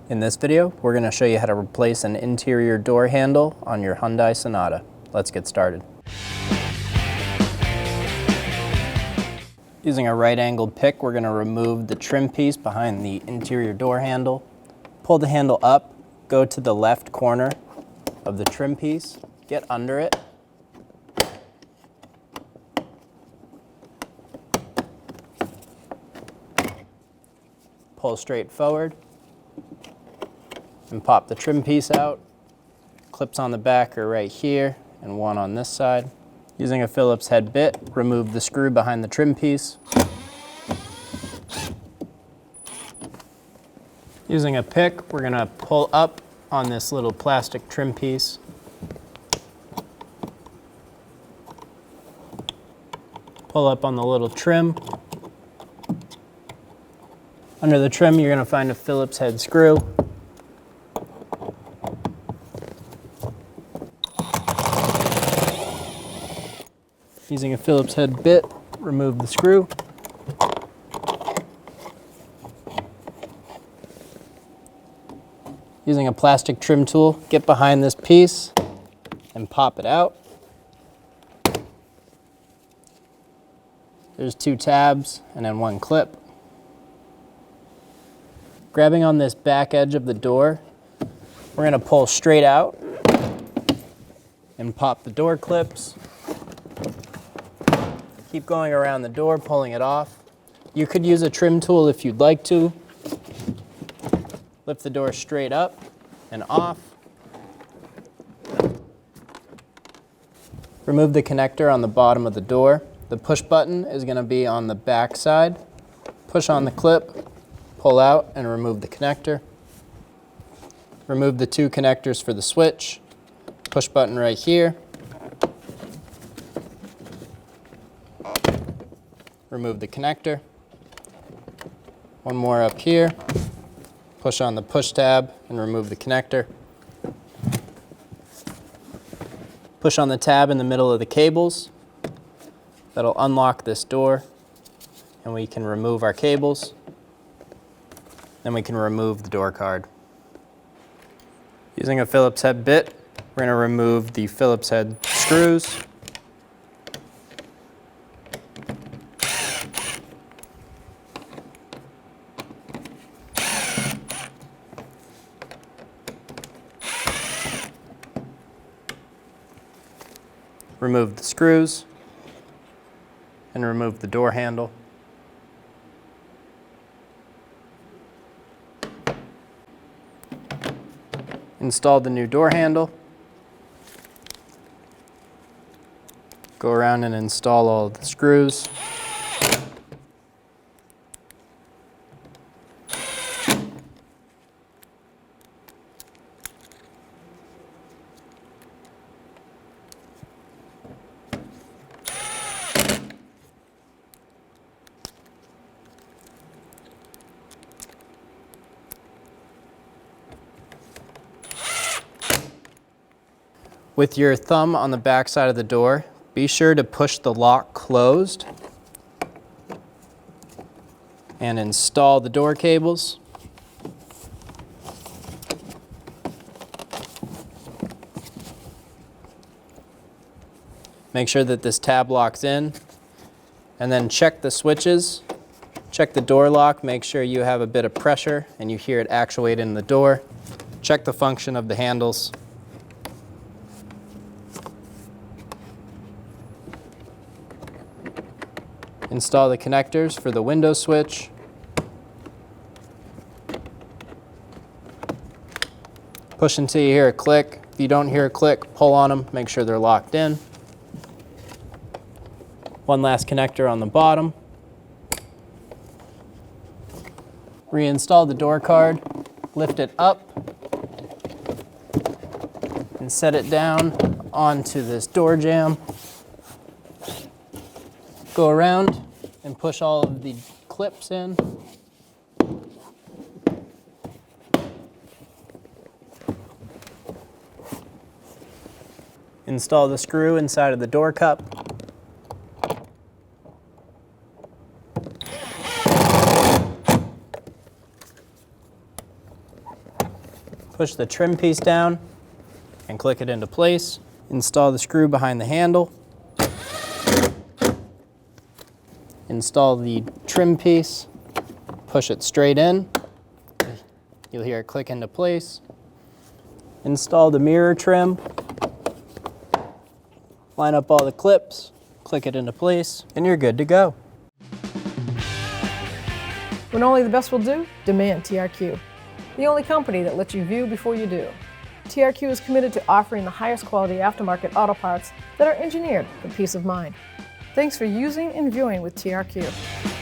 In this video, we're going to show you how to replace an interior door handle on your Hyundai Sonata. Let's get started. Using a right-angled pick, we're going to remove the trim piece behind the interior door handle. Pull the handle up, go to the left corner of the trim piece, get under it. Pull straight forward and pop the trim piece out. Clips on the back are right here and one on this side. Using a Phillips head bit, remove the screw behind the trim piece. Using a pick, we're going to pull up on this little plastic trim piece. Pull up on the little trim. Under the trim, you're going to find a Phillips head screw. Using a Phillips head bit, remove the screw. Using a plastic trim tool, get behind this piece and pop it out. There's two tabs and then one clip. Grabbing on this back edge of the door, we're going to pull straight out and pop the door clips. Keep going around the door, pulling it off. You could use a trim tool if you'd like to. Lift the door straight up and off. Remove the connector on the bottom of the door. The push button is going to be on the back side. Push on the clip, pull out and remove the connector. Remove the two connectors for the switch. Push button right here. Remove the connector. One more up here. Push on the push tab and remove the connector. Push on the tab in the middle of the cables. That'll unlock this door and we can remove our cables. Then we can remove the door card. Using a Phillips head bit, we're going to remove the Phillips head screws. Remove the screws and remove the door handle. Install the new door handle. Go around and install all of the screws. With your thumb on the back side of the door, be sure to push the lock closed and install the door cables. Make sure that this tab locks in and then check the switches. Check the door lock, make sure you have a bit of pressure and you hear it actuate in the door. Check the function of the handles. Install the connectors for the window switch. Push until you hear a click. If you don't hear a click, pull on them, make sure they're locked in. One last connector on the bottom. Reinstall the door card, lift it up, and set it down onto this door jamb. Go around and push all of the clips in. Install the screw inside of the door cup. Push the trim piece down and click it into place. Install the screw behind the handle. Install the trim piece, push it straight in. You'll hear it click into place. Install the mirror trim. Line up all the clips, click it into place, and you're good to go. When only the best will do, demand TRQ. The only company that lets you view before you do. TRQ is committed to offering the highest quality aftermarket auto parts that are engineered for peace of mind. Thanks for using and viewing with TRQ.